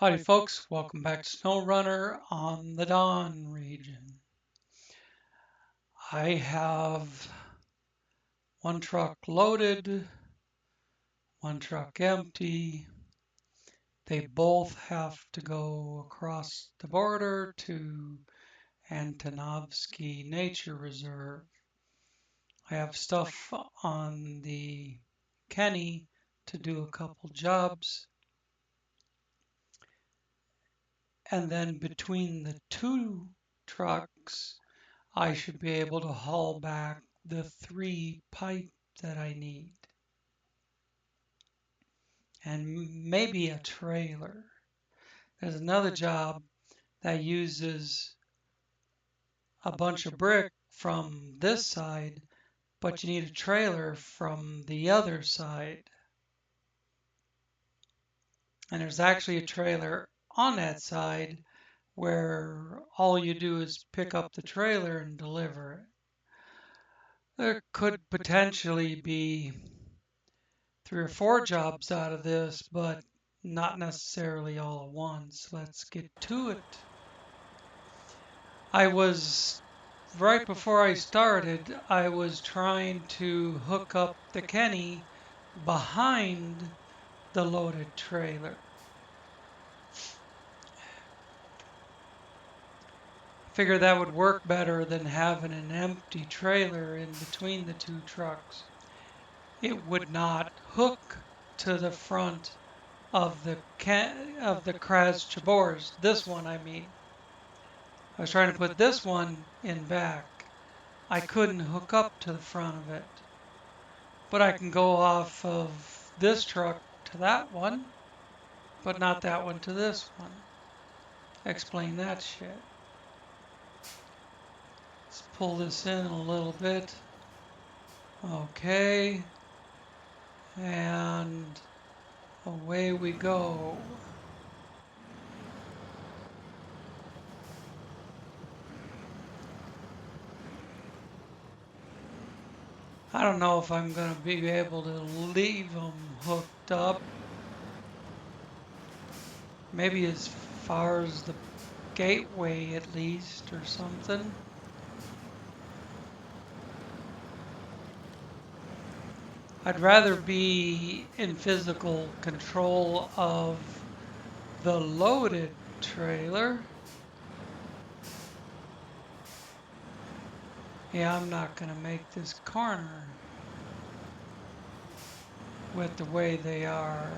Howdy folks, welcome back to SnowRunner on the Dawn region. I have one truck loaded, one truck empty. They both have to go across the border to Antonovka Nature Reserve. I have stuff on the Kenny to do a couple jobs. And then between the two trucks, I should be able to haul back the 3 pipe that I need. And maybe a trailer. There's another job that uses a bunch of brick from this side, but you need a trailer from the other side. And there's actually a trailer on that side where all you do is pick up the trailer and deliver it. There could potentially be 3 or 4 jobs out of this, but not necessarily all at once. Let's get to it. I was, right before I started, I was trying to hook up the Kenny behind the loaded trailer. Figure that would work better than having an empty trailer in between the two trucks. It would not hook to the front of the Kraz Chabors. This one, I mean. I was trying to put this one in back. I couldn't hook up to the front of it. But I can go off of this truck to that one, but not that one to this one. Explain that shit. Let's pull this in a little bit. Okay. And away we go. I don't know if I'm going to be able to leave them hooked up. Maybe as far as the gateway at least or something. I'd rather be in physical control of the loaded trailer. Yeah, I'm not going to make this corner with the way they are.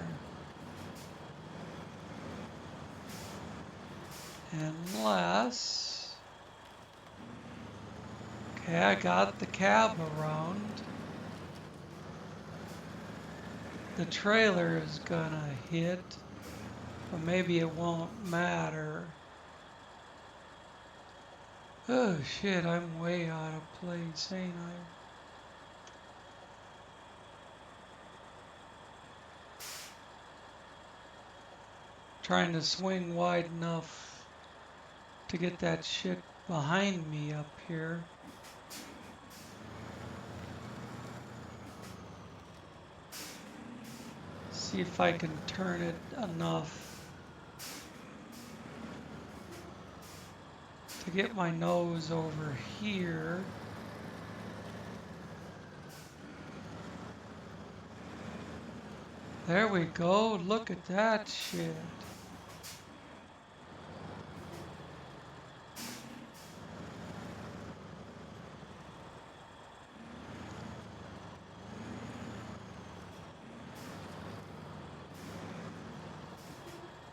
Unless... Okay, I got the cab around. The trailer is gonna hit, but maybe it won't matter. Oh shit, I'm way out of place, ain't I? Trying to swing wide enough to get that shit behind me up here. See if I can turn it enough to get my nose over here. There we go, look at that shit.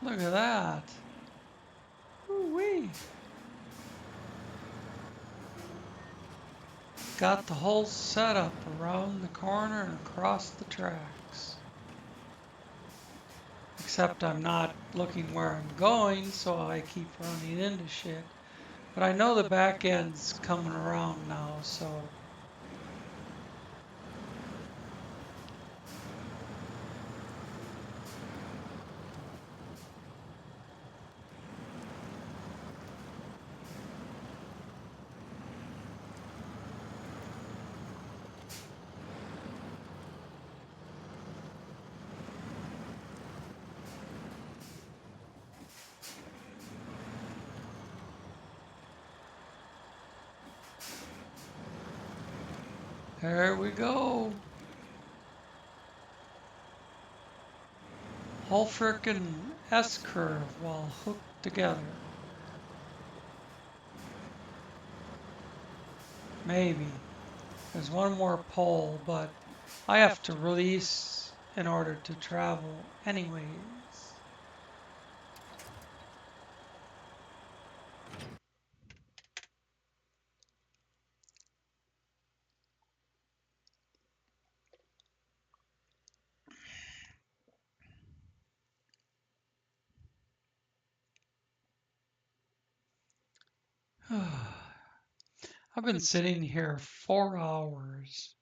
Look at that. Ooh-wee. Got the whole setup around the corner and across the tracks. Except I'm not looking where I'm going, so I keep running into shit. But I know the back end's coming around now, so... There we go. Whole frickin' S-curve while hooked together. Maybe. There's one more pole, but I have to release in order to travel anyways. I've been sitting here 4 hours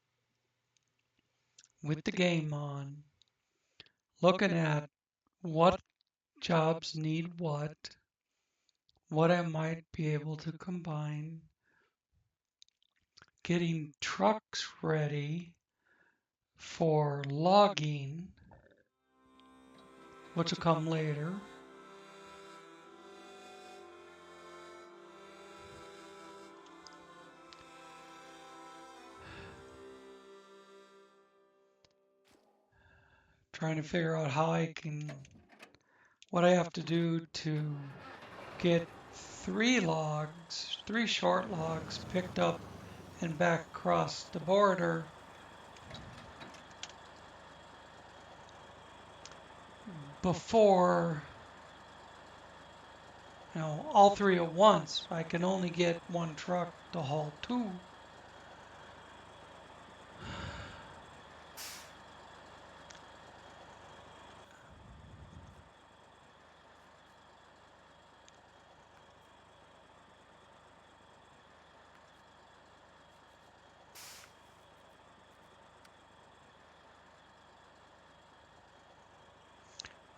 with the game on, looking at what jobs need what I might be able to combine, getting trucks ready for logging, which will come later. Trying to figure out what I have to do to get 3 short logs picked up and back across the border before, all 3 at once. I can only get one truck to haul 2.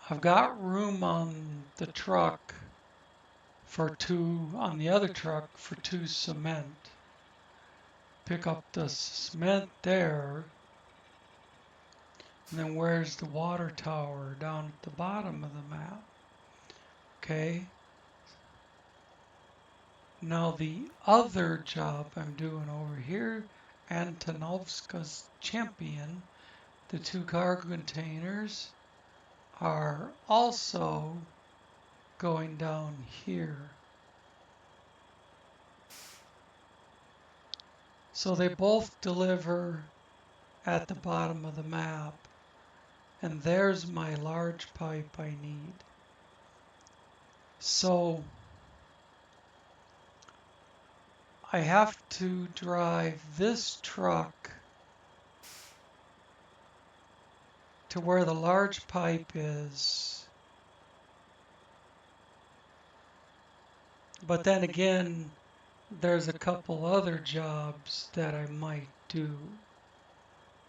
I've got room on the truck for 2, on the other truck for 2 cement. Pick up the cement there. And then where's the water tower? Down at the bottom of the map. Okay. Now the other job I'm doing over here, Antonovka's champion, the 2 cargo containers are also going down here. So they both deliver at the bottom of the map. And there's my large pipe I need. So I have to drive this truck to where the large pipe is. But then again, there's a couple other jobs that I might do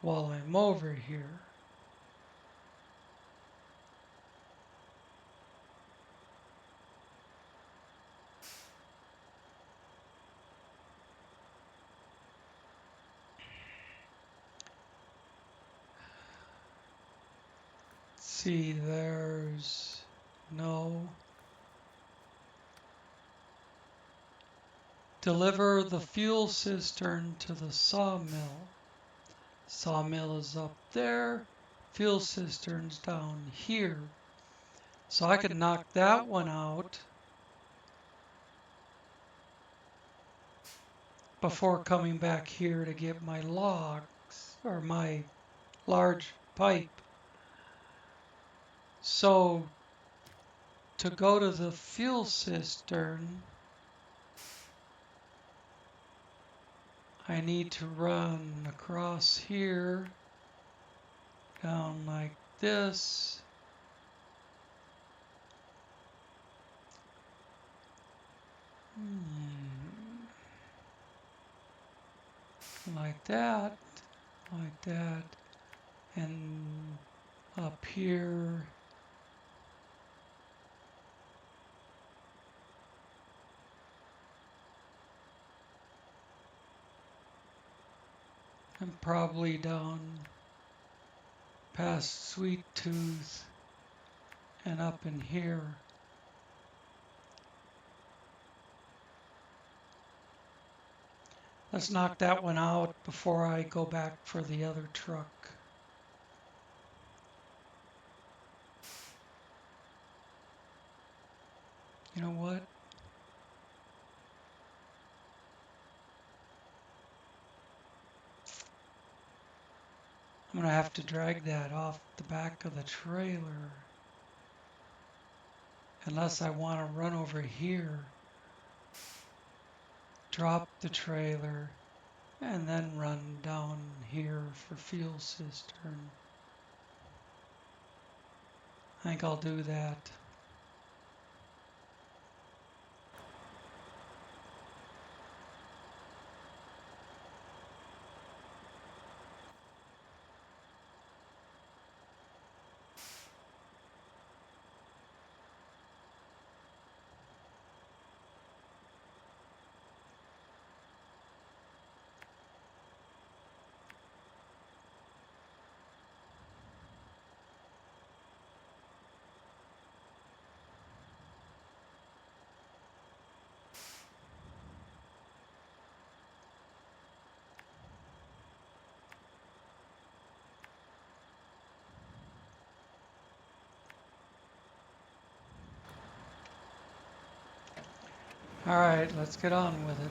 while I'm over here. See, there's no. Deliver the fuel cistern to the sawmill. Sawmill is up there. Fuel cistern's down here. So I could knock that one out before coming back here to get my logs or my large pipe. So to go to the fuel cistern, I need to run across here, down like this. Like that, and up here. And probably down past Sweet Tooth and up in here. Let's knock that one out before I go back for the other truck. You know what? I'm going to have to drag that off the back of the trailer. Unless I want to run over here, drop the trailer, and then run down here for fuel cistern. I think I'll do that. All right, let's get on with it.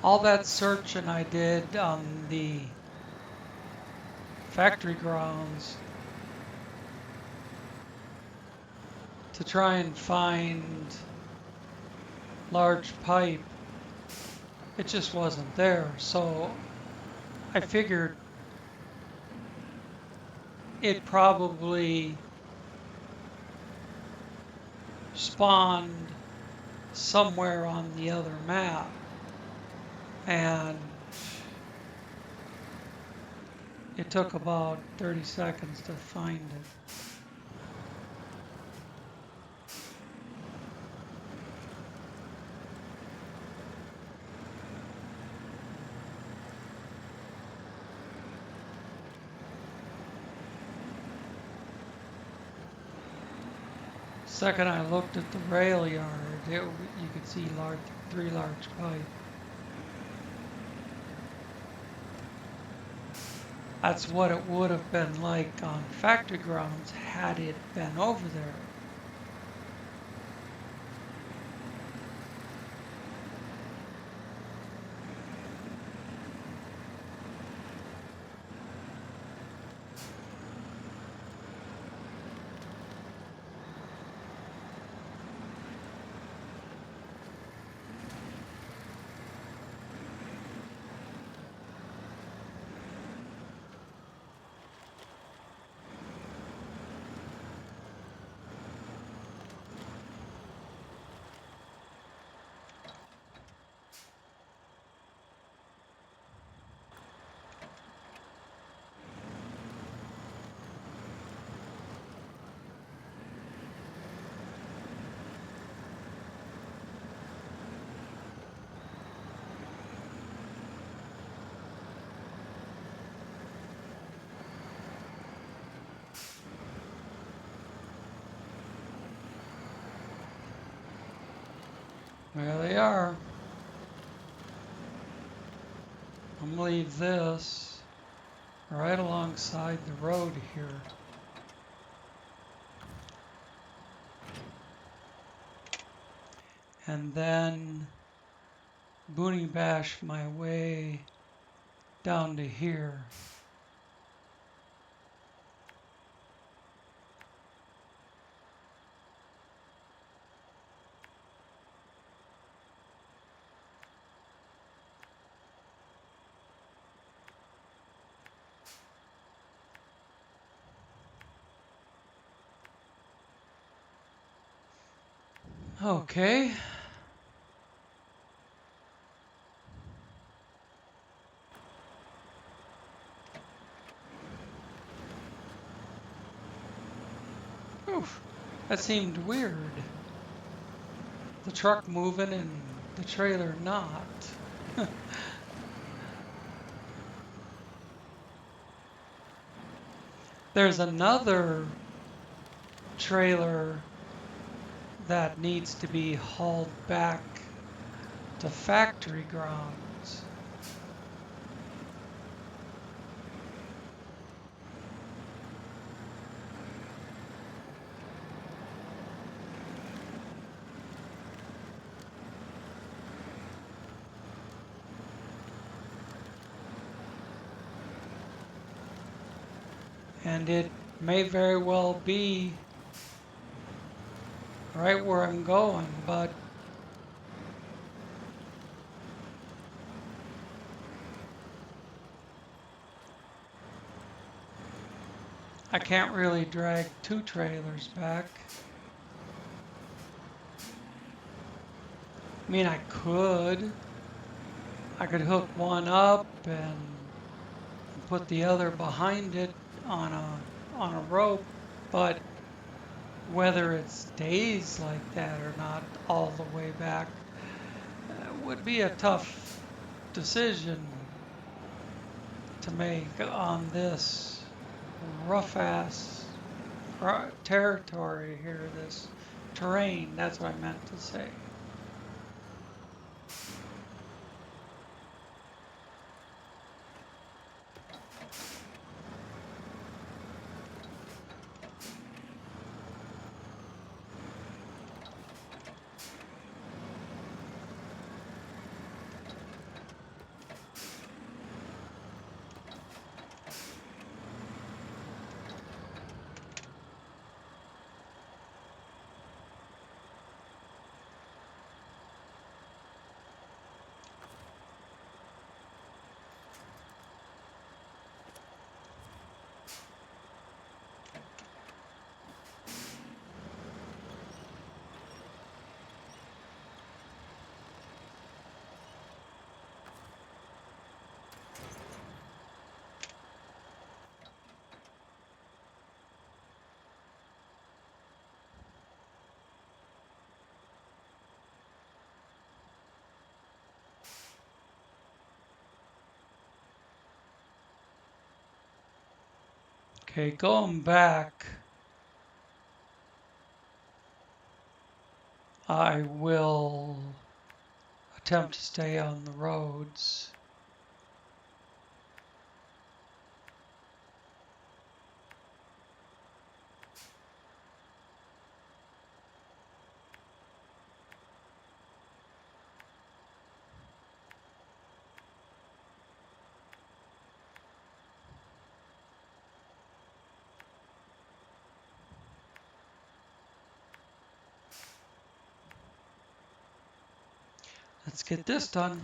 All that searching I did on the factory grounds to try and find large pipe, it just wasn't there. So I figured it probably spawned somewhere on the other map. And it took about 30 seconds to find it. Second I looked at the rail yard, you could see three large pipe. That's what it would have been like on factory grounds had it been over there. There they are. I'm gonna leave this right alongside the road here. And then boonie bash my way down to here. Okay. Oof, that seemed weird. The truck moving and the trailer not. There's another trailer that needs to be hauled back to factory grounds. And it may very well be right where I'm going, but I can't really drag two trailers back. I mean, I could. I could hook one up and put the other behind it on a rope, but whether it stays like that or not all the way back would be a tough decision to make on this rough ass territory here, this terrain. That's what I meant to say. Okay, going back, I will attempt to stay on the roads. Let's get this done.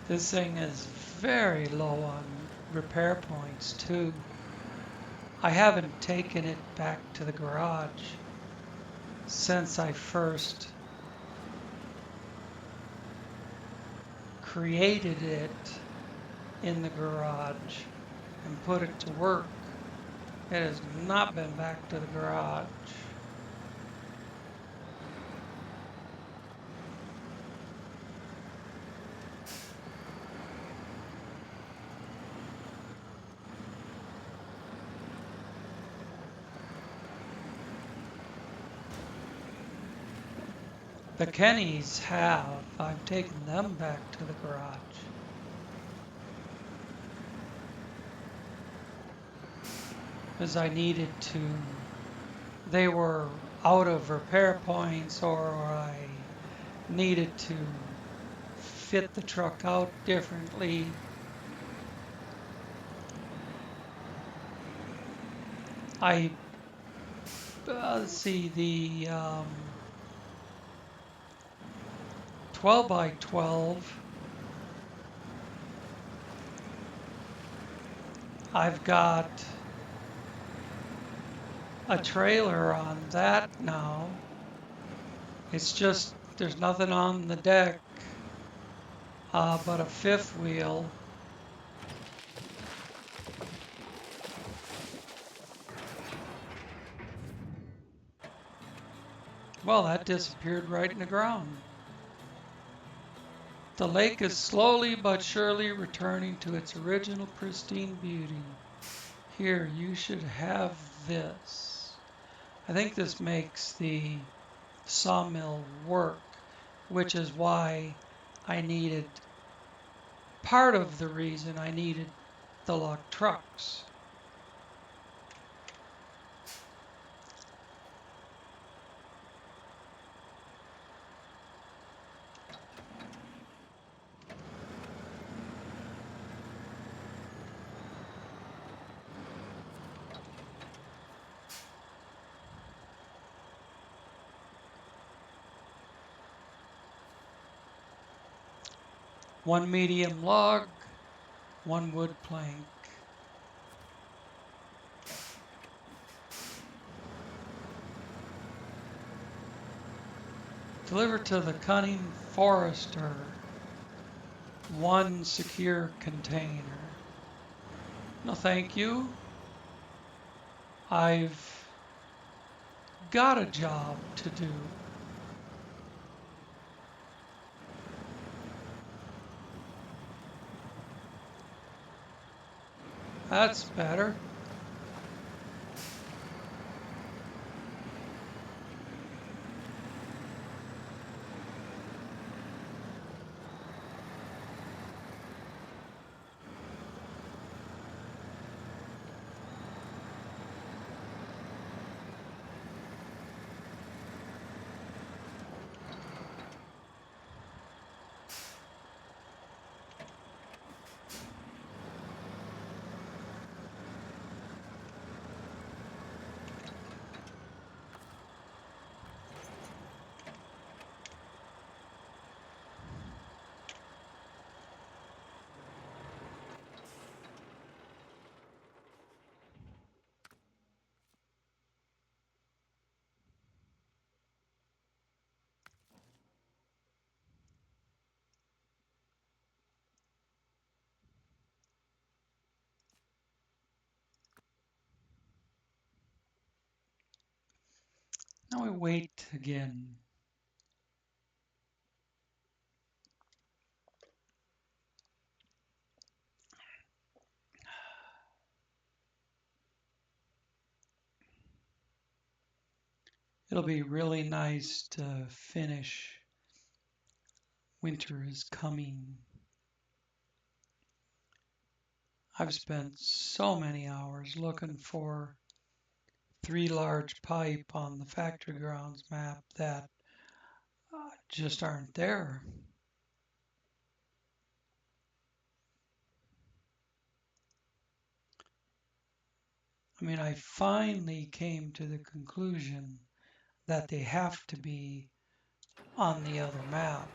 This thing is very low on repair points too. I haven't taken it back to the garage since I first created it in the garage and put it to work. It has not been back to the garage. The Kennys have. I've taken them back to the garage. Because I needed to, they were out of repair points, or I needed to fit the truck out differently. I see the 12 by 12. I've got a trailer on that now. It's just, there's nothing on the deck but a fifth wheel. Well, that disappeared right in the ground. The lake is slowly but surely returning to its original pristine beauty. Here, you should have this. I think this makes the sawmill work, which is why I needed, part of the reason I needed the locked trucks. One medium log, one wood plank. Deliver to the cunning forester one secure container. No, thank you. I've got a job to do. That's better. Now we wait again. It'll be really nice to finish. Winter is coming. I've spent so many hours looking for 3 large pipe on the factory grounds map that just aren't there. I mean, I finally came to the conclusion that they have to be on the other map.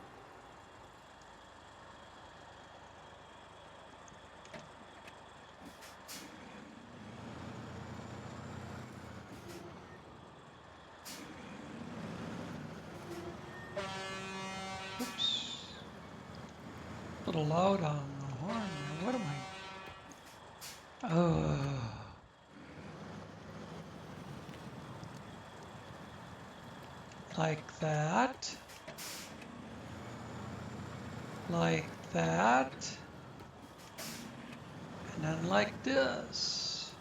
Oops. A little loud on the horn there. What am I? Oh. Like that. Like that. And then like this.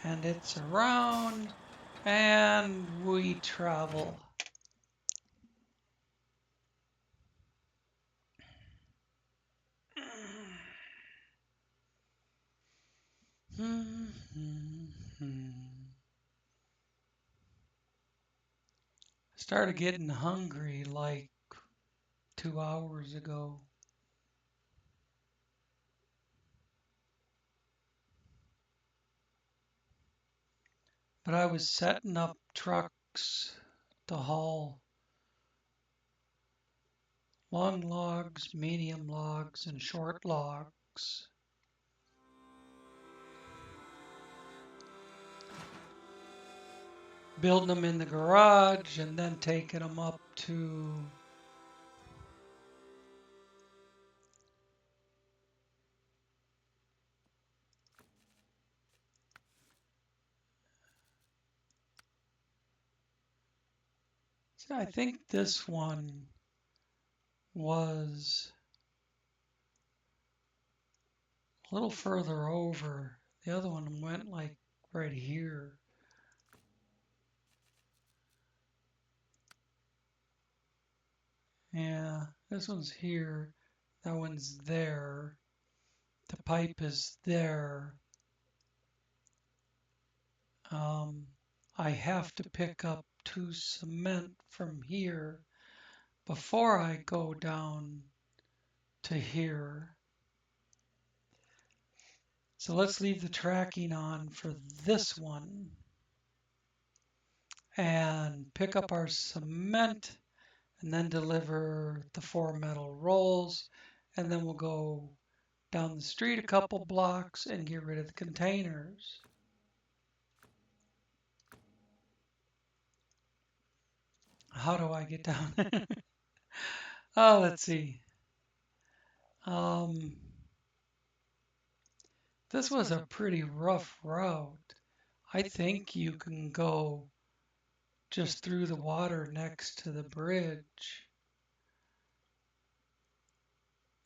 And it's around. And we travel. Started getting hungry like 2 hours ago. But I was setting up trucks to haul long logs, medium logs, and short logs. Building them in the garage and then taking them up to I think this one was a little further over. The other one went like right here. Yeah, this one's here. That one's there. The pipe is there. I have to pick up 2 cement from here before I go down to here. So let's leave the tracking on for this one and pick up our cement and then deliver the 4 metal rolls, and then we'll go down the street a couple blocks and get rid of the containers. How do I get down? Oh, let's see. This was a pretty rough route. I think you can go just through the water next to the bridge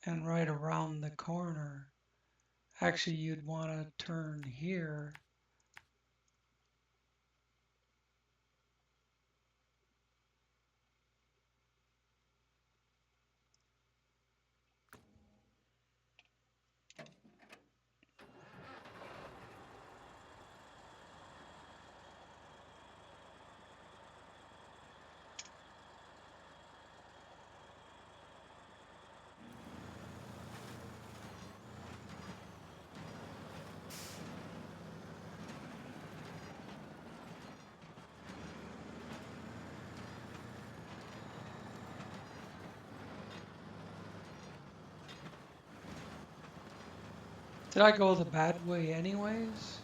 and right around the corner. Actually, you'd want to turn here. Did I go the bad way anyways?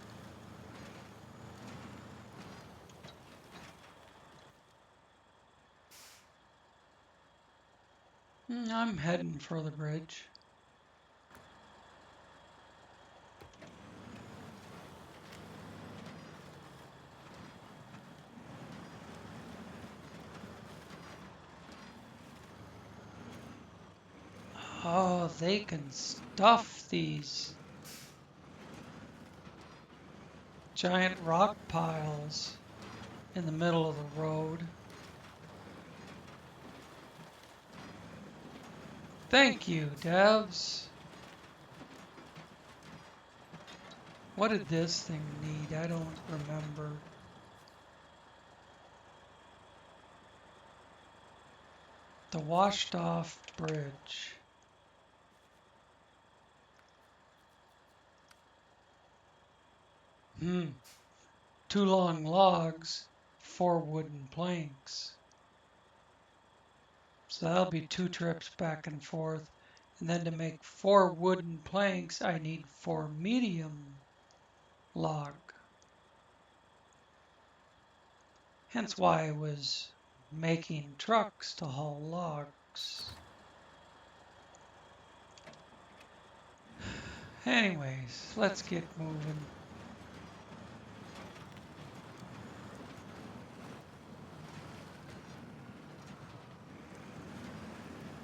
I'm heading for the bridge. Oh, they can stuff these giant rock piles in the middle of the road. Thank you, devs. What did this thing need? I don't remember. The washed off bridge. Hmm. 2 long logs, 4 wooden planks. So that'll be 2 trips back and forth. And then to make 4 wooden planks, I need 4 medium log. Hence why I was making trucks to haul logs. Anyways, let's get moving.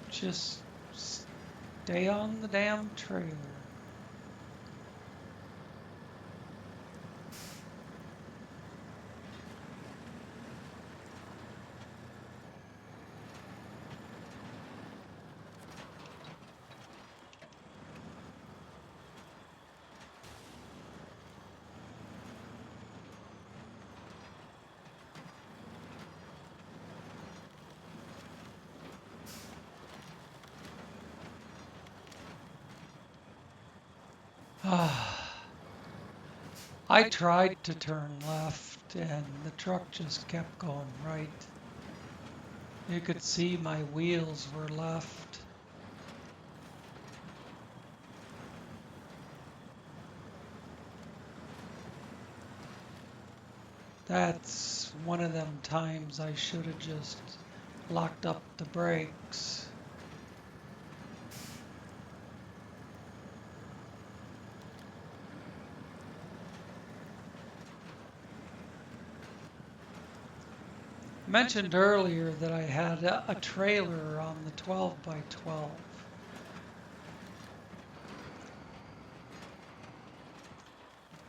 Just stay on the damn trailer. I tried to turn left and the truck just kept going right. You could see my wheels were left. That's one of them times I should have just locked up the brakes. Mentioned earlier that I had a trailer on the 12 by 12.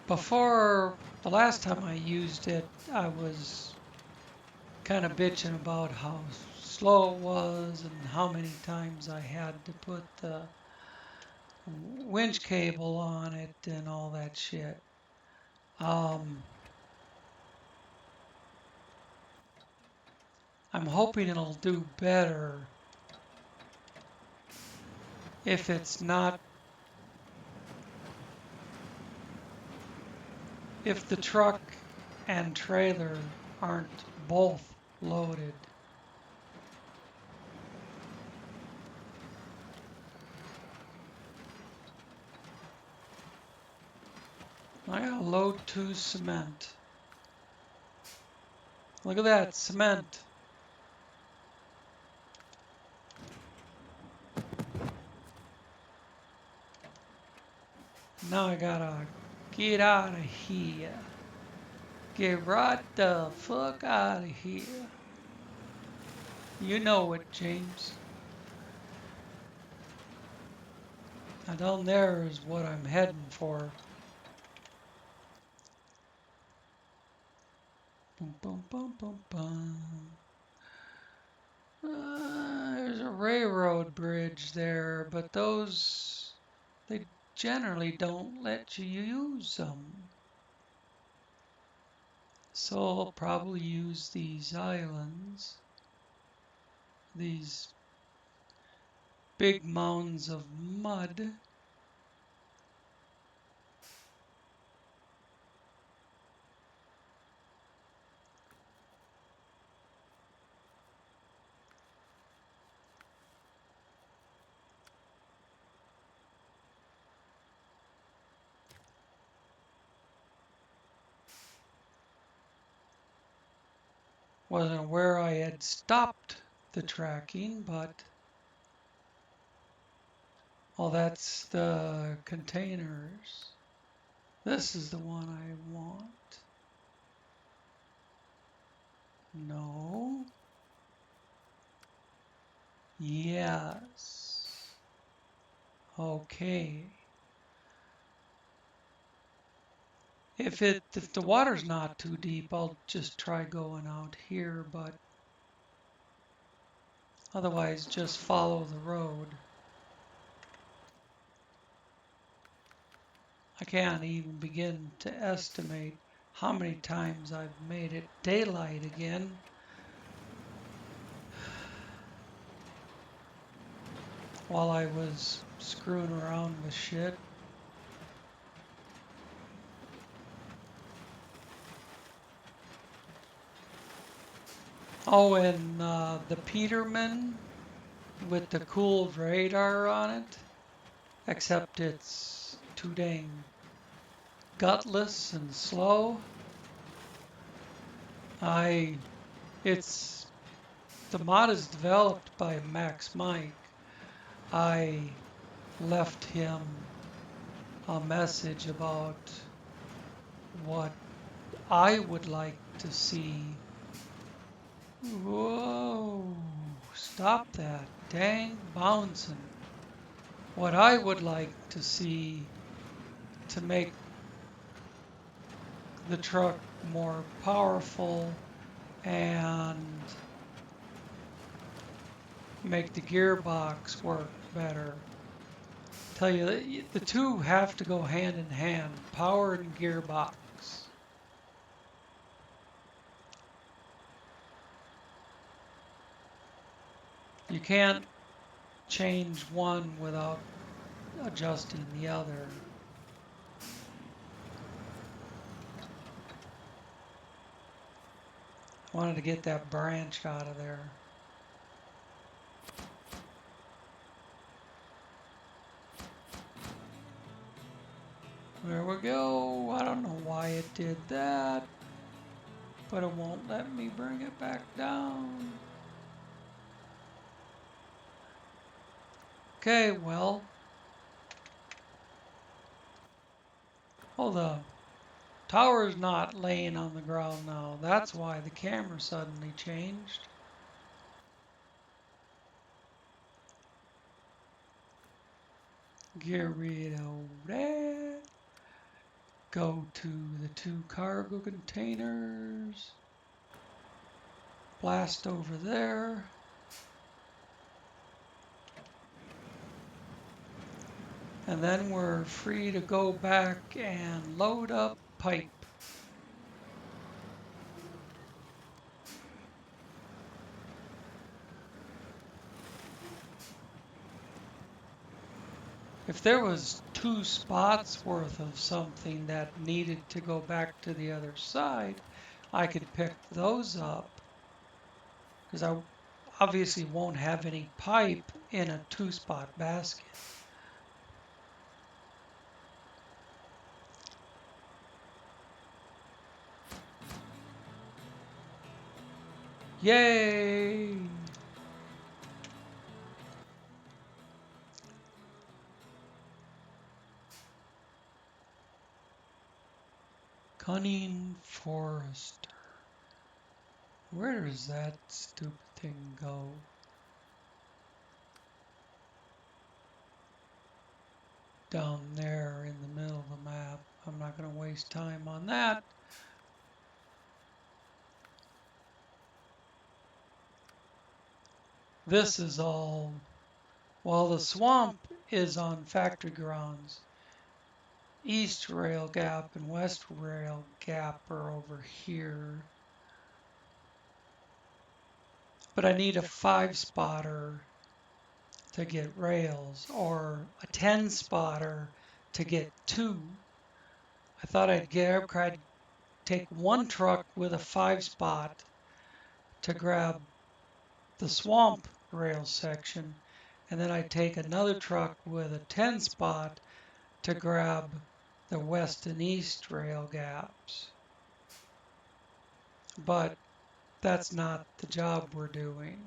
Before the last time I used it, I was kind of bitching about how slow it was and how many times I had to put the winch cable on it and all that shit. Um, I'm hoping it'll do better if it's not, if the truck and trailer aren't both loaded. I gotta load 2 cement. Look at that cement. Now I gotta get out of here. Get right the fuck out of here. You know it, James. Now down there is what I'm heading for. Boom, boom, boom, boom, boom. There's a railroad bridge there, but those, they generally don't let you use them. So I'll probably use these islands, these big mounds of mud. Wasn't where I had stopped the tracking, but oh, that's the containers. This is the one I want. No. Yes. Okay. If the water's not too deep, I'll just try going out here, but otherwise just follow the road. I can't even begin to estimate how many times I've made it daylight again. While I was screwing around with shit. Oh, and the Peterman with the cooled radar on it, except it's too dang gutless and slow. I, it's, the mod is developed by Max Mike. I left him a message about what I would like to see. Whoa, stop that dang bouncing. What I would like to see to make the truck more powerful and make the gearbox work better. Tell you that the two have to go hand in hand, power and gearbox. You can't change one without adjusting the other. I wanted to get that branch out of there. There we go. I don't know why it did that, but it won't let me bring it back down. Okay, well, hold up. Tower's not laying on the ground now. That's why the camera suddenly changed. Get rid of that. Go to the 2 cargo containers. Blast over there. And then we're free to go back and load up pipe. If there was 2 spots worth of something that needed to go back to the other side, I could pick those up because I obviously won't have any pipe in a 2-spot basket. Yay! Cunning Forester. Where does that stupid thing go? Down there in the middle of the map. I'm not going to waste time on that. This is all, well, the swamp is on factory grounds. East Rail Gap and West Rail Gap are over here. But I need a 5-spotter to get rails or a 10-spotter to get 2. I thought I'd take 1 truck with a 5-spot to grab the swamp rail section, and then I'd take another truck with a 10-spot to grab the west and east rail gaps. But that's not the job we're doing.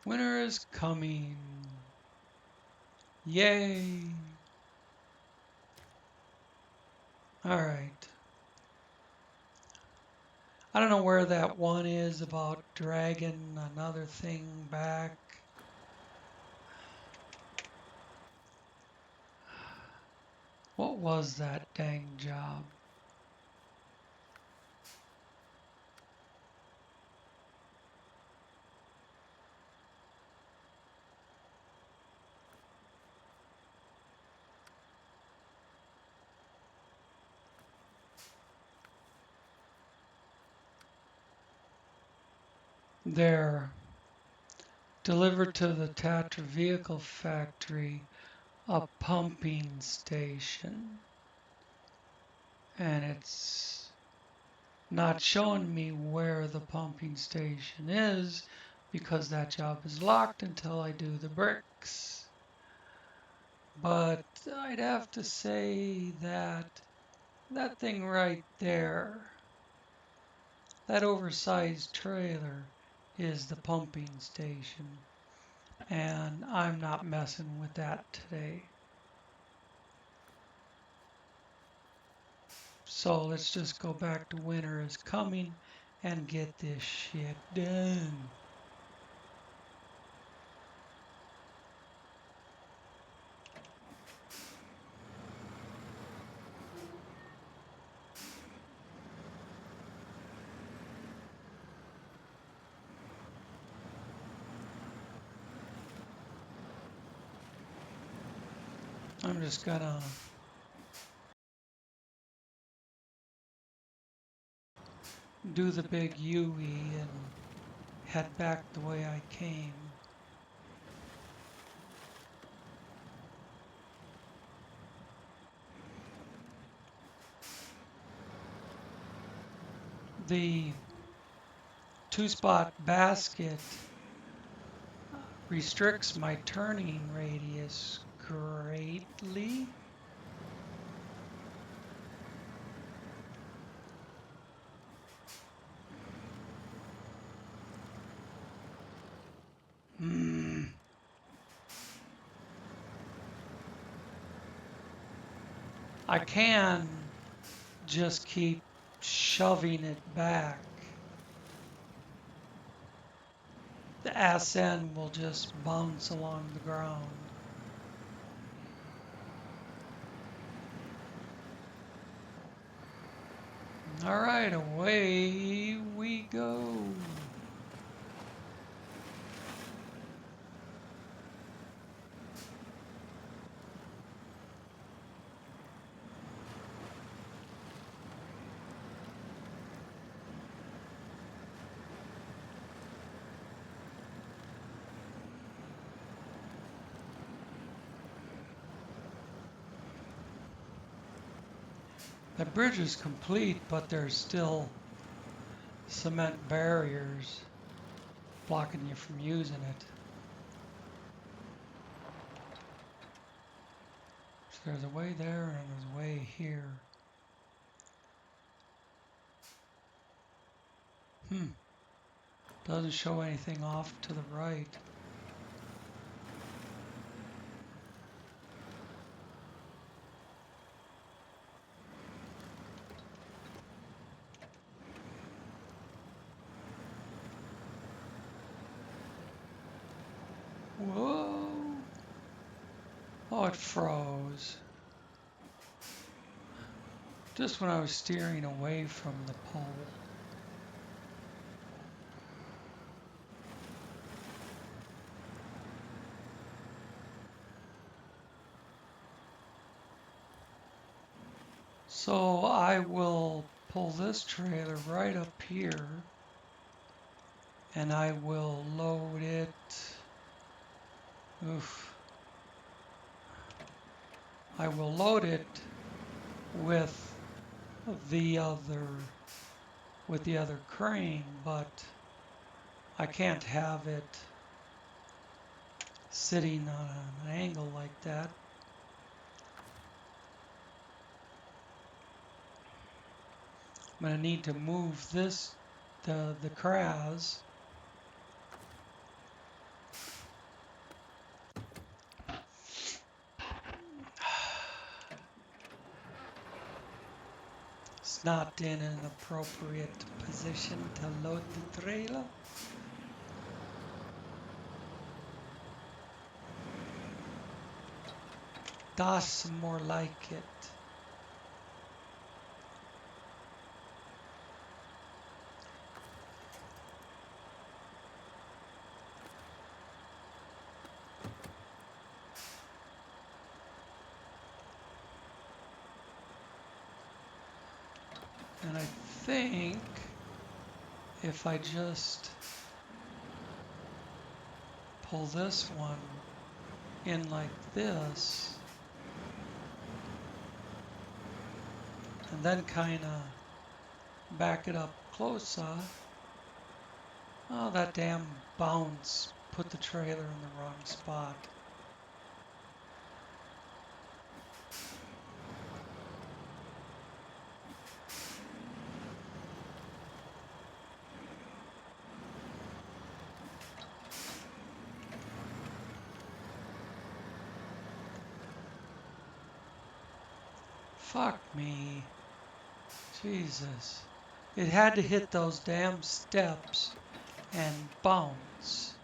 Winter is coming. Yay. All right. I don't know where that one is about dragging another thing back. What was that dang job? There. Delivered to the Tatra Vehicle Factory, a pumping station. And it's not showing me where the pumping station is because that job is locked until I do the bricks. But I'd have to say that that thing right there, that oversized trailer, is the pumping station. And I'm not messing with that today. So let's just go back to winter is coming and get this shit done. I'm just gonna do the big UE and head back the way I came. The two-spot basket restricts my turning radius greatly. I can just keep shoving it back. The SN will just bounce along the ground. All right, away we go. The bridge is complete, but there's still cement barriers blocking you from using it. So there's a way there and there's a way here. Doesn't show anything off to the right. Whoa! Oh, it froze. Just when I was steering away from the pole. So I will pull this trailer right up here and I will load it. Oof. I will load it with the other crane, but I can't have it sitting on an angle like that. I'm going to need to move this, the CRAS. It's not in an appropriate position to load the trailer. That's more like it. And I think if I just pull this one in like this, and then kind of back it up closer. Oh, that damn bounce put the trailer in the wrong spot. Fuck me. Jesus. It had to hit those damn steps and bounce.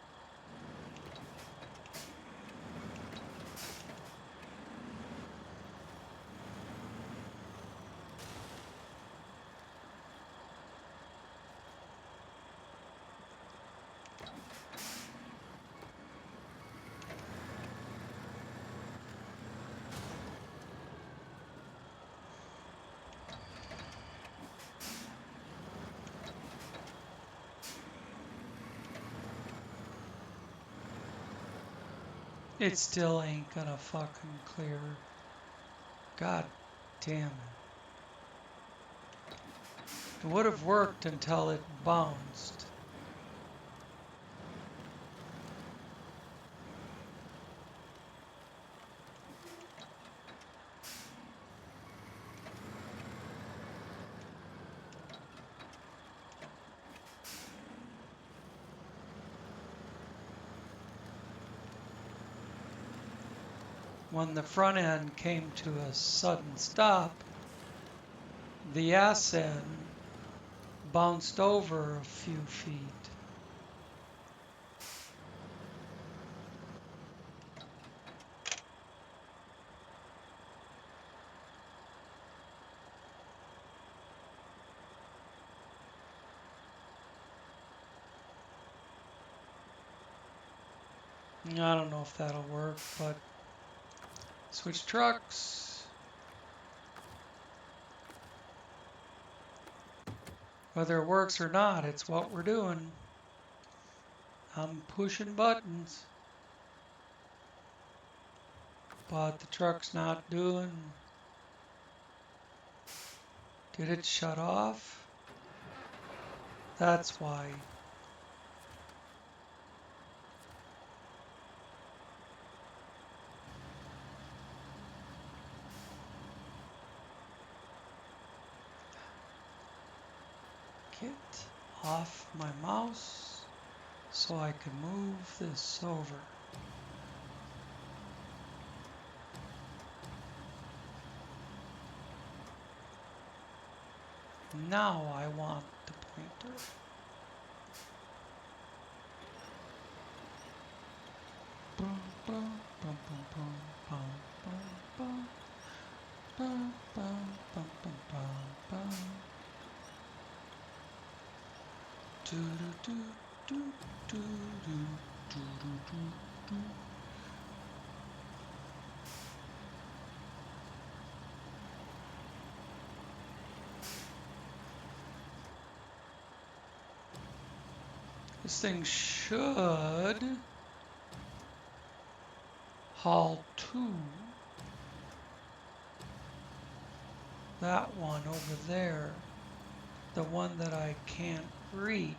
It still ain't gonna fucking clear. God damn it. It would have worked until it bounced. When the front end came to a sudden stop, the ass end bounced over a few feet. I don't know if that'll work, but switch trucks. Whether it works or not, it's what we're doing. I'm pushing buttons, but the truck's not doing. Did it shut off? That's why. Get off my mouse so I can move this over. Now I want the pointer. Boom, boom, boom, boom, boom, boom, boom, boom, boom, boom, boom, boom, boom. Do do do do do do do do do. This thing should haul to that one over there, the one that I can't reach.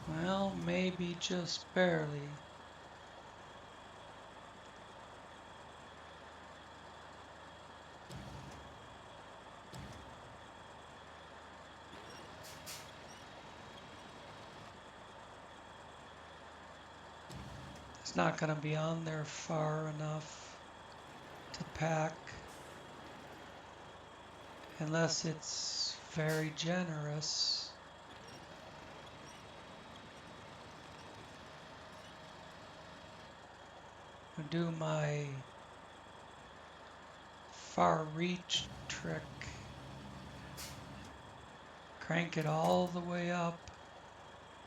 Well, maybe just barely. It's not going to be on there far enough to pack unless it's very generous. I'll do my far reach trick. Crank it all the way up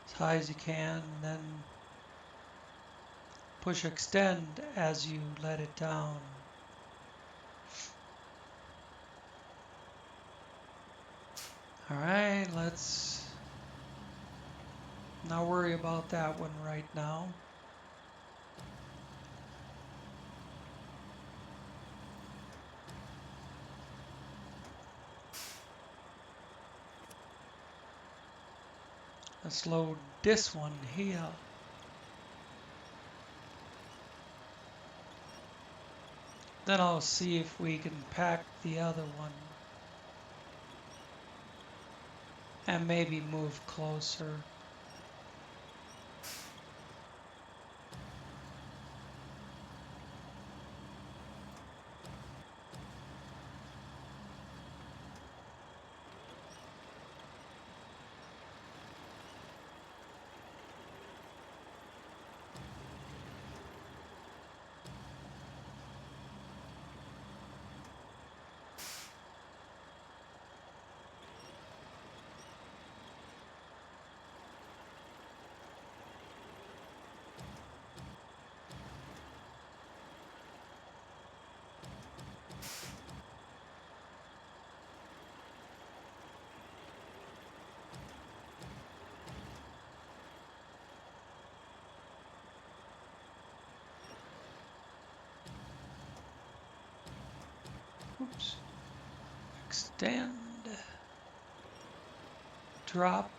as high as you can, and then push extend as you let it down. All right, let's not worry about that one right now. Let's load this one here. Then I'll see if we can pack the other one and maybe move closer. Oops. Extend. Drop.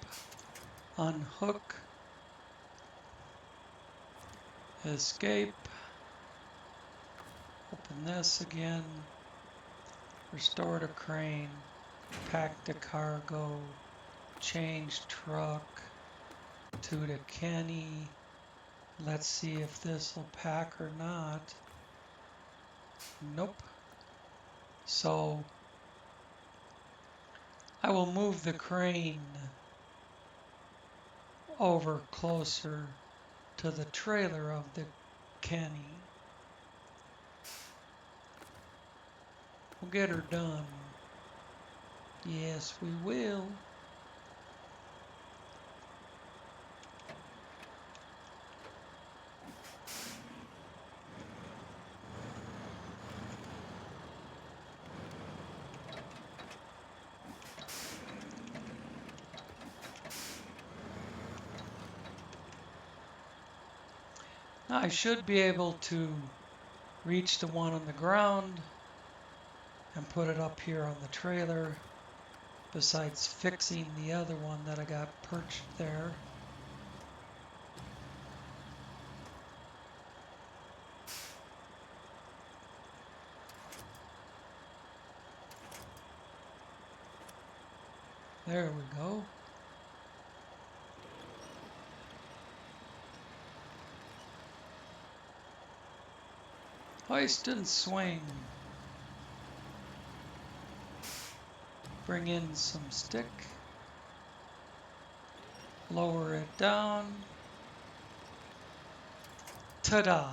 Unhook. Escape. Open this again. Restore to crane. Pack the cargo. Change truck to the Kenny. Let's see if this will pack or not. Nope. So I will move the crane over closer to the trailer of the Kenny. We'll get her done. Yes, we will. Now I should be able to reach the one on the ground and put it up here on the trailer, besides fixing the other one that I got perched there. There we go. Hoist and swing. Bring in some stick. Lower it down. Ta-da!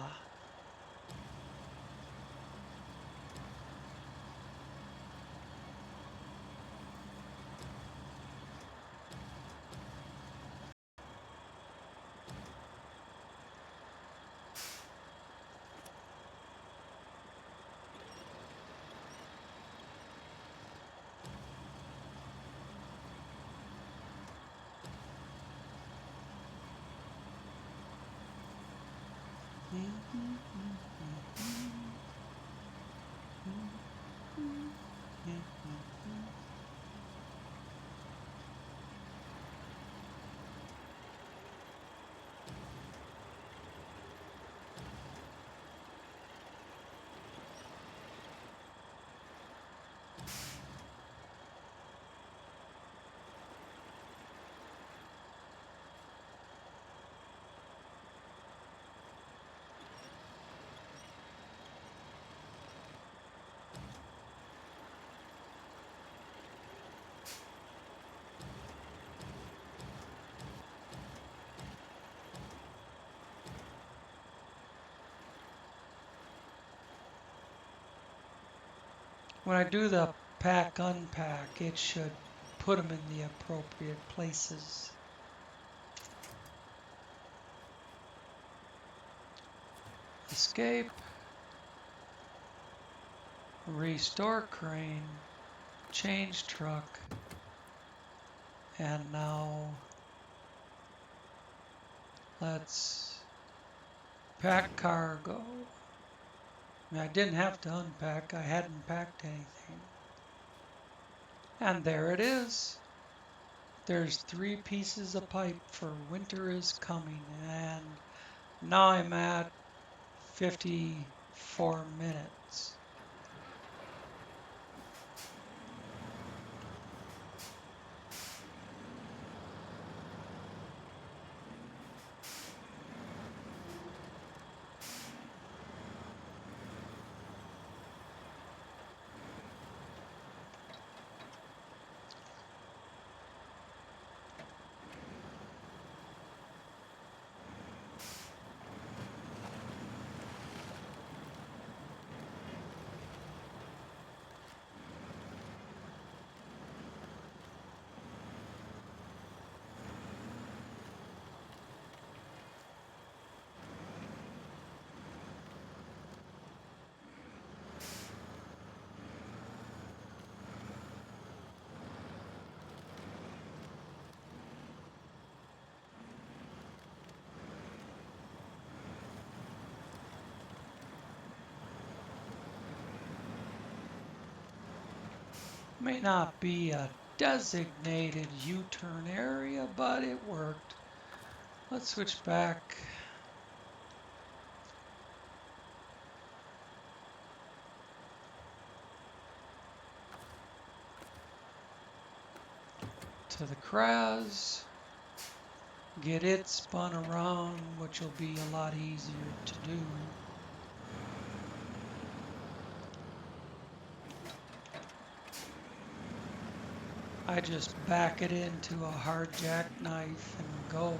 When I do the pack unpack, it should put them in the appropriate places. Escape. Restore crane. Change truck. And now let's pack cargo. I didn't have to unpack. I hadn't packed anything. And there it is. There's 3 pieces of pipe for winter is coming. And now I'm at 54 minutes. May not be a designated U-turn area, but it worked. Let's switch back to the Kraz. Get it spun around, which will be a lot easier to do. I just back it into a hard jackknife and go.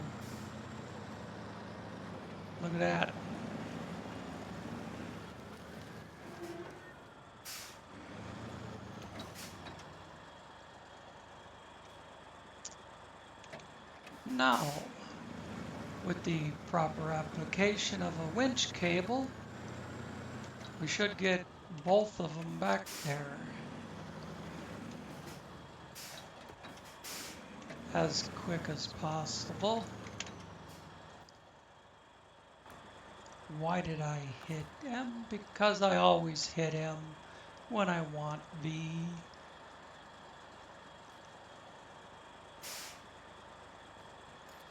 Look at that. Now, with the proper application of a winch cable, we should get both of them back there as quick as possible. Why did I hit M? Because I always hit M when I want B.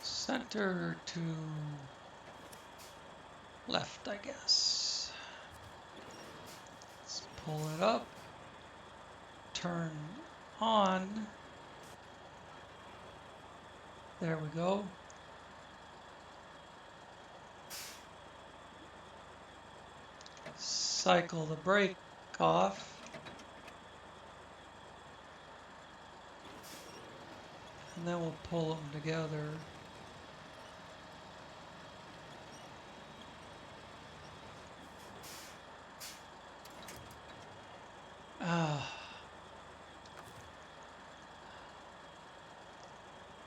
Center to left, I guess. Let's pull it up. Turn on. There we go. Cycle the brake off. And then we'll pull them together.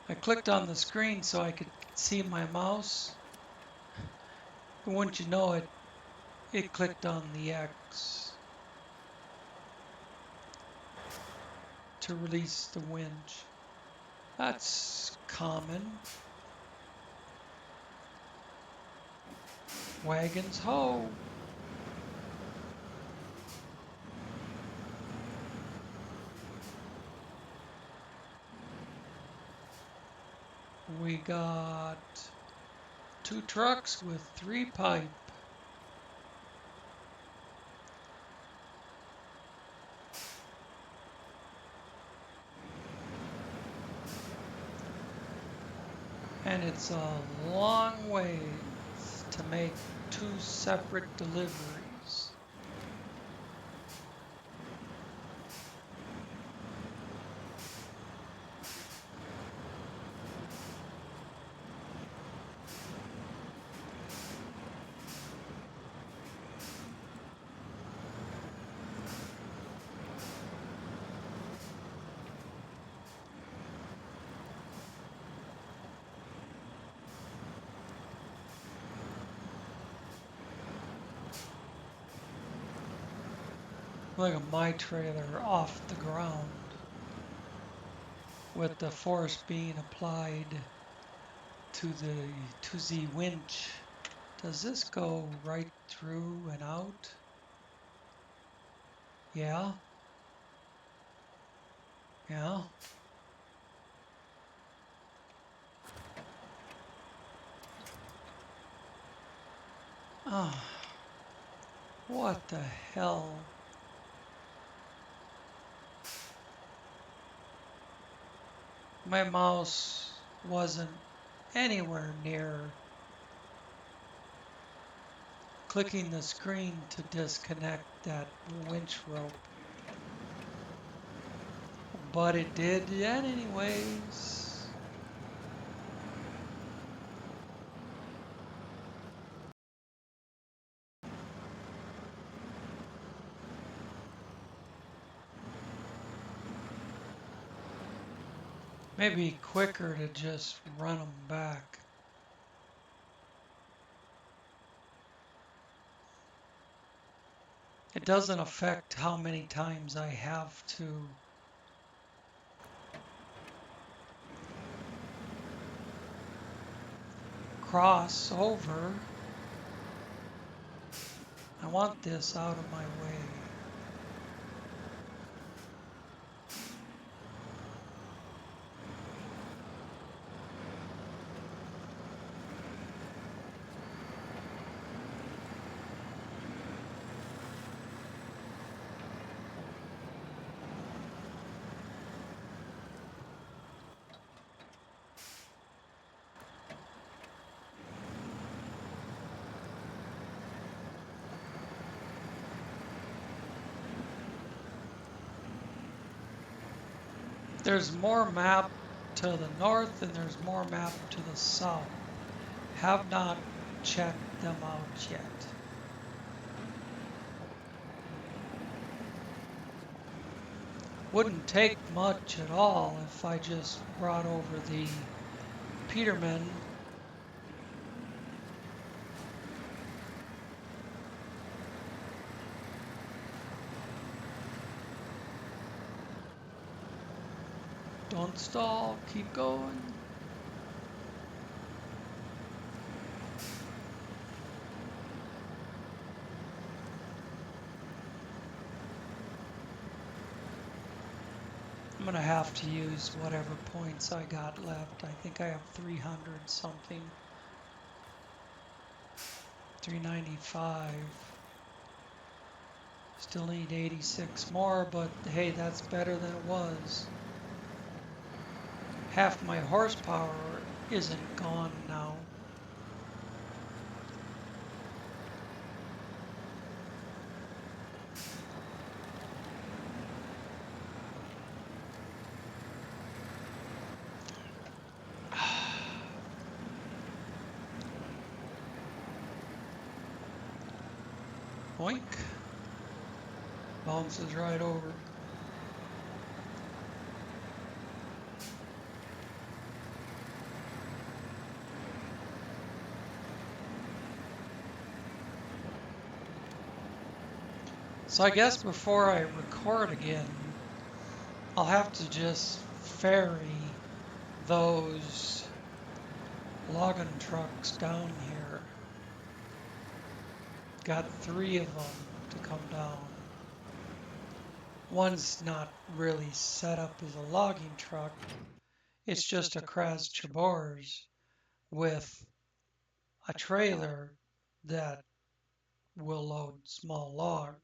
I clicked on the screen so I could see my mouse. But wouldn't you know it, it clicked on the X to release the winch. That's common. Wagons ho! We got 2 trucks with 3 pipe. And it's a long way to make 2 separate deliveries. Look at my trailer off the ground with the force being applied to the winch. Does this go right through and out? Yeah. Yeah. Oh, what the hell? My mouse wasn't anywhere near clicking the screen to disconnect that winch rope. But it did yet anyways. Maybe quicker to just run them back. It doesn't affect how many times I have to cross over. I want this out of my way. There's more map to the north and there's more map to the south. Have not checked them out yet. Wouldn't take much at all if I just brought over the Peterman. Don't stall, keep going. I'm gonna have to use whatever points I got left. I think I have 300 something. 395. Still need 86 more, but hey, that's better than it was. Half my horsepower isn't gone now. Boink. Bounces right over. So I guess before I record again, I'll have to just ferry those logging trucks down here. Got 3 of them to come down. One's not really set up as a logging truck. It's just a Kraz Chabors with a trailer that will load small logs.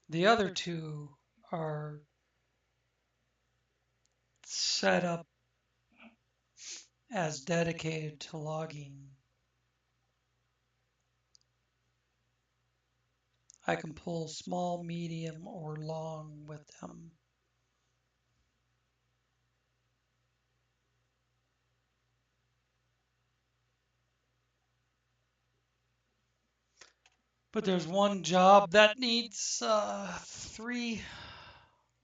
The other 2 are set up as dedicated to logging. I can pull small, medium, or long with them. But there's one job that needs 3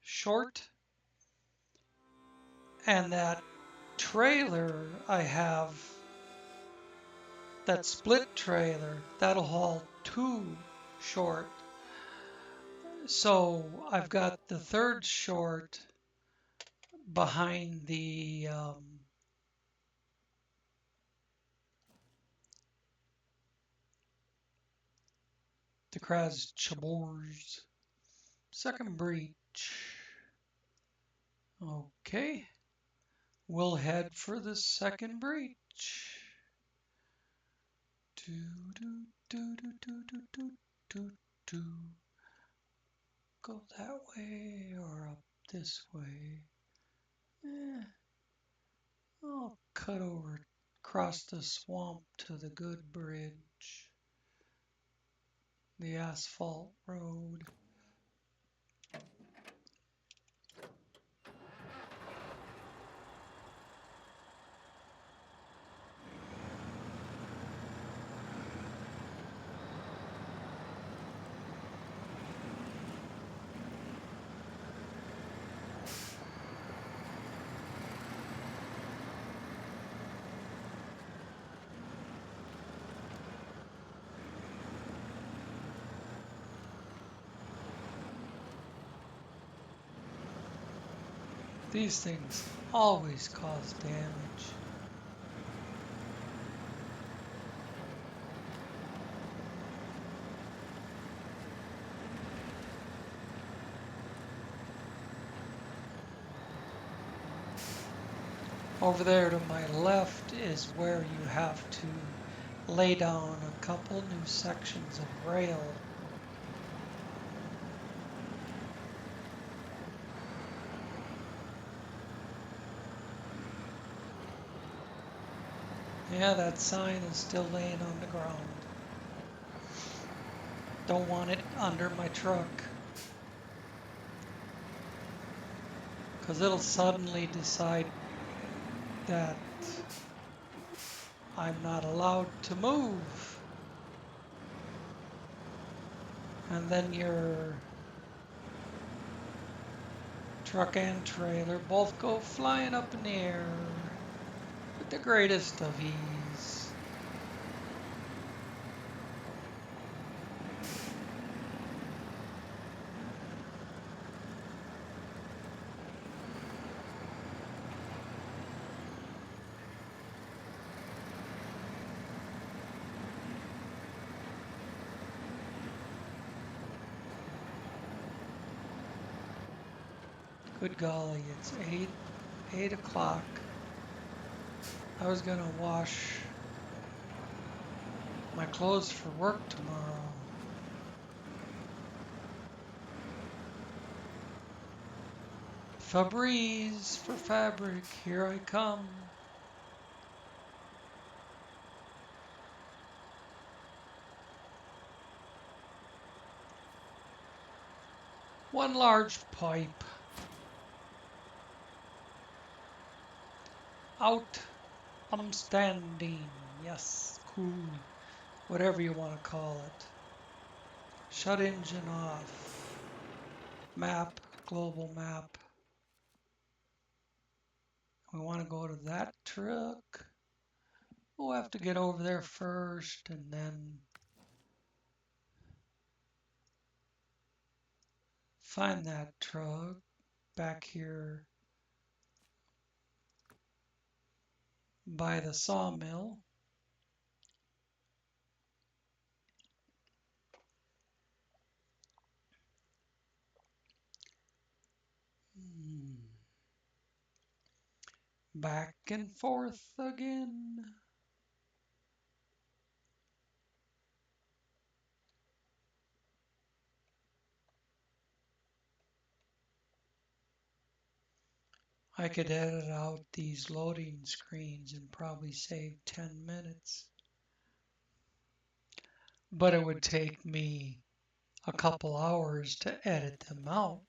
short, and that trailer I have, that split trailer, that'll haul 2 short. So I've got the 3rd short behind the Kraz Chabors. 2nd breach. Okay. We'll head for the 2nd breach. Do, do, do, do, do, do, do, do, do. Go that way or up this way. I'll cut over across the swamp to the good bridge. The asphalt road. These things always cause damage. Over there to my left is where you have to lay down a couple new sections of rail. Yeah, that sign is still laying on the ground. Don't want it under my truck. because it'll suddenly decide that I'm not allowed to move. And then your truck and trailer both go flying up in the air with the greatest of ease. Good golly, it's 8 o'clock. I was gonna wash my clothes for work tomorrow. Febreze for fabric, here I come. One large pipe. Out, I'm standing. Yes, cool. Whatever you want to call it. Shut engine off. Map, global map. We want to go to that truck. We'll have to get over there first and then find that truck back here by the sawmill. Back and forth again. I could edit out these loading screens and probably save 10 minutes, but it would take me a couple hours to edit them out.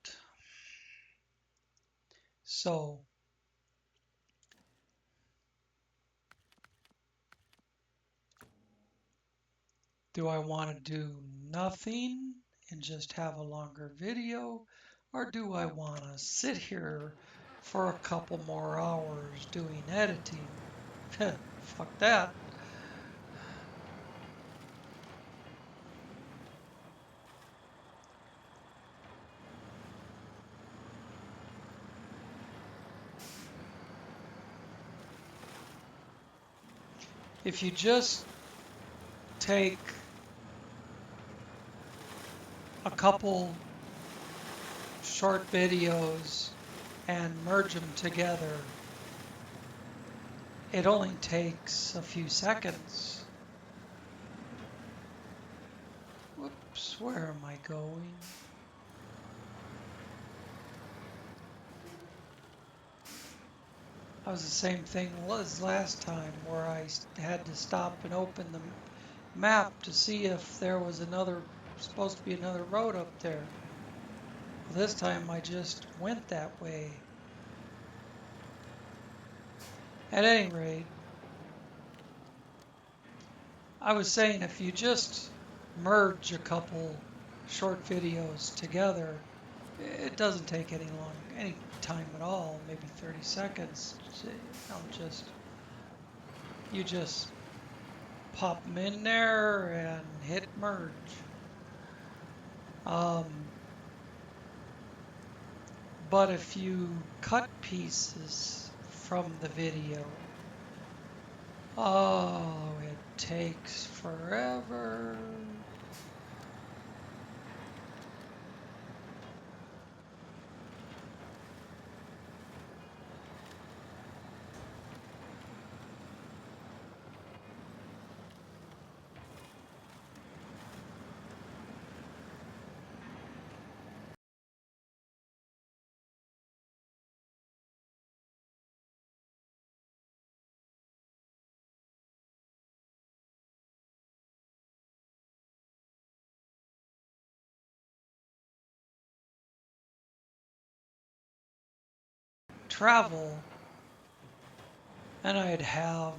So, do I want to do nothing and just have a longer video, or do I want to sit here for a couple more hours doing editing? Fuck that. If you just take a couple short videos and merge them together, it only takes a few seconds. Whoops, where am I going? That was the same thing as last time where I had to stop and open the map to see if there was supposed to be another road up there. Well, this time I just went that way. At any rate, I was saying if you just merge a couple short videos together, it doesn't take any time at all, maybe 30 seconds. You just pop them in there and hit merge. But if you cut pieces from the video, oh, it takes forever. travel, and I'd have,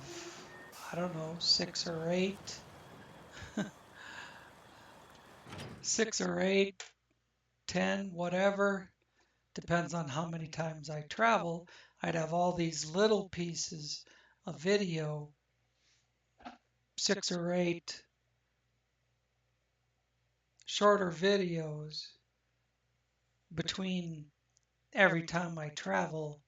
I don't know, six or eight, 10, whatever, depends on how many times I travel. I'd have all these little pieces of video, six or eight shorter videos between every time I travel.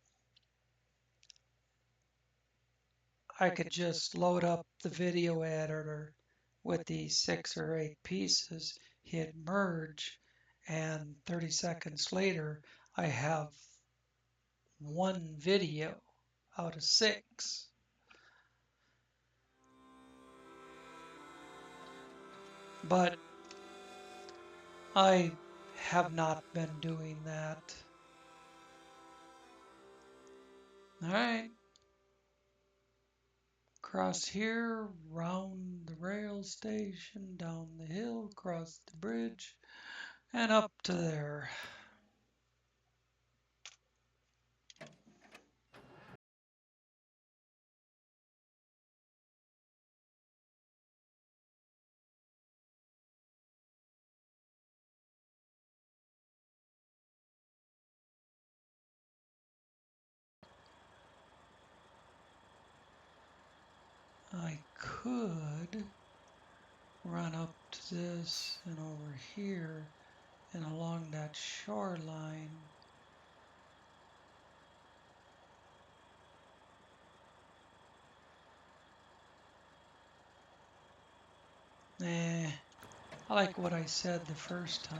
I could just load up the video editor with these six or eight pieces, hit merge, and 30 seconds later, I have one video out of six. But I have not been doing that. All right. Across here, round the rail station, down the hill, across the bridge, and up to there. I could run up to this and over here and along that shoreline. I like what I said the first time.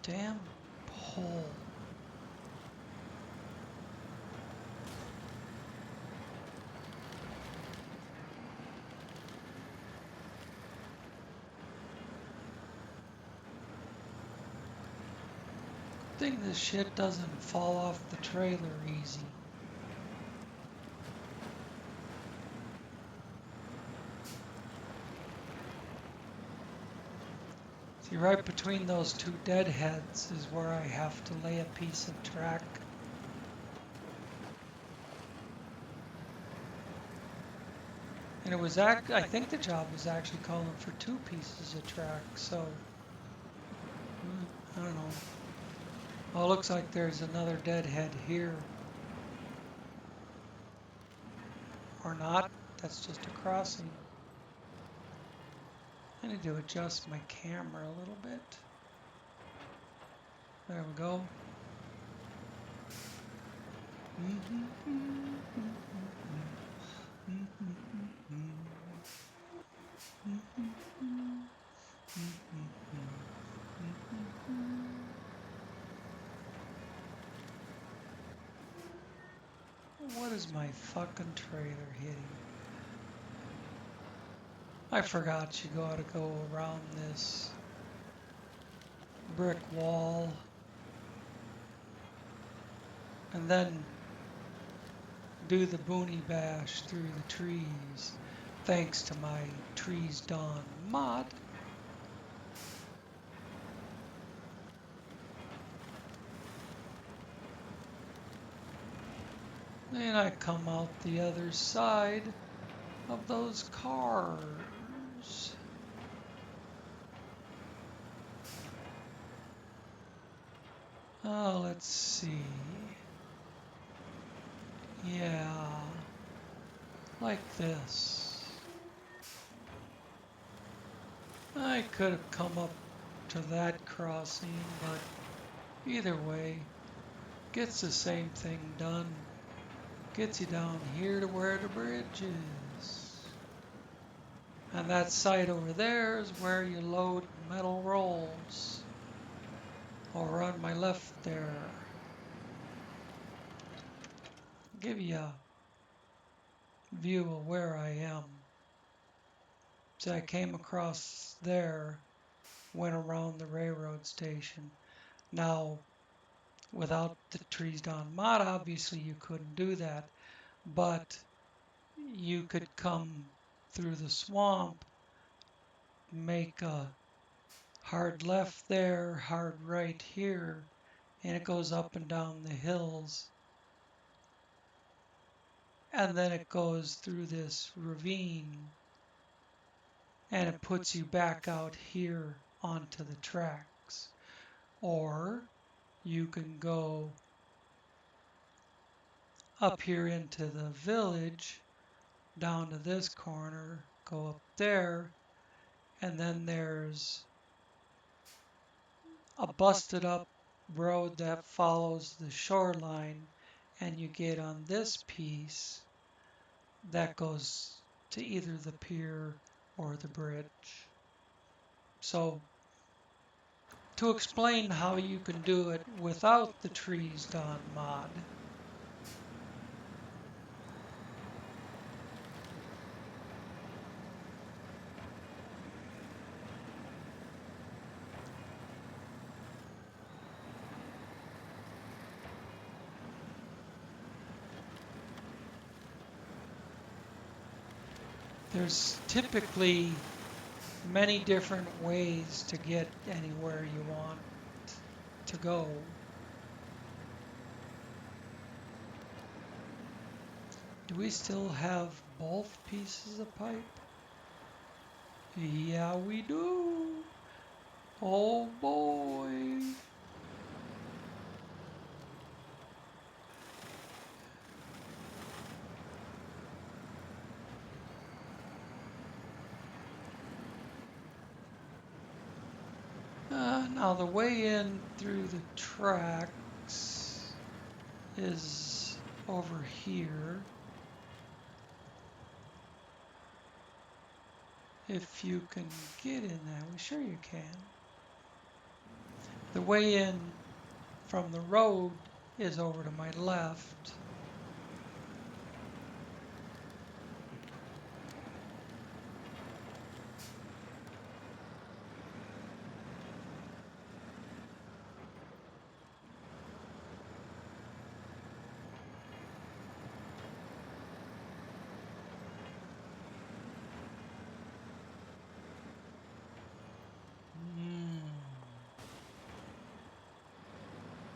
Damn pole. Think this shit doesn't fall off the trailer easy. See, right between those two deadheads is where I have to lay a piece of track. And it was I think the job was actually calling for two pieces of track, so I don't know. Oh, it looks like there's another deadhead here. Or not, that's just a crossing. I need to adjust my camera a little bit. There we go. What is my fucking trailer hitting? I forgot you gotta go around this brick wall and then do the boonie bash through the trees, thanks to my Trees Dawn mod. Then I come out the other side of those cars. Oh, let's see. Yeah, like this. I could have come up to that crossing, but either way, gets the same thing done. Gets you down here to where the bridge is. And that site over there is where you load metal rolls. Over on my left there. Give you a view of where I am. So I came across there, went around the railroad station. Now, without the Trees Down mod, obviously you couldn't do that, but you could come through the swamp make a hard left there, hard right here, and it goes up and down the hills. And then it goes through this ravine and it puts you back out here onto the tracks. Or you can go up here into the village, down to this corner, go up there, and then there's a busted up road that follows the shoreline, and you get on this piece that goes to either the pier or the bridge. So to explain how you can do it without the trees done mod, there's typically many different ways to get anywhere you want to go. Do we still have both pieces of pipe? Yeah, we do. Oh boy. Now the way in through the tracks is over here. If you can get in there, we sure you can. The way in from the road is over to my left.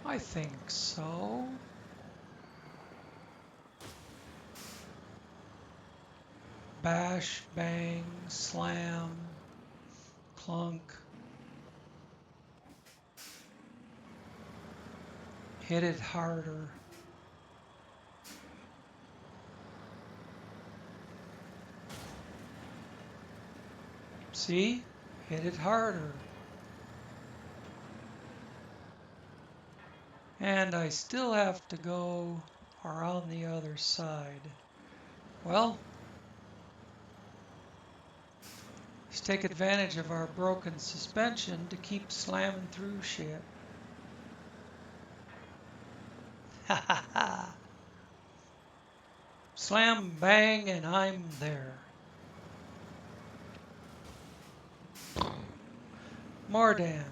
I think so. Bash, bang, slam, clunk. Hit it harder. See? Hit it harder. And I still have to go around the other side. Well, let's take advantage of our broken suspension to keep slamming through shit. Ha ha ha. Slam, bang, and I'm there. More damage.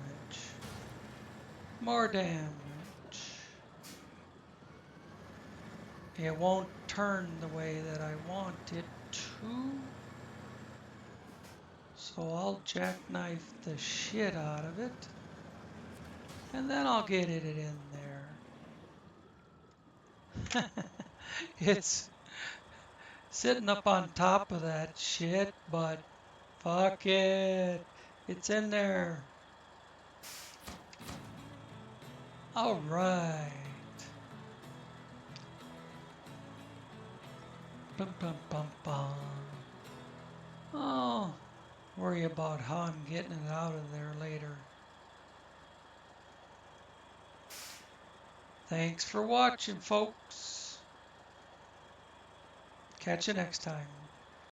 More damage. It won't turn the way that I want it to. So I'll jackknife the shit out of it. And then I'll get it in there. It's sitting up on top of that shit, but fuck it. It's in there. All right. Bum, bum, bum, bum. Oh, worry about how I'm getting it out of there later. Thanks for watching, folks. Catch you next time.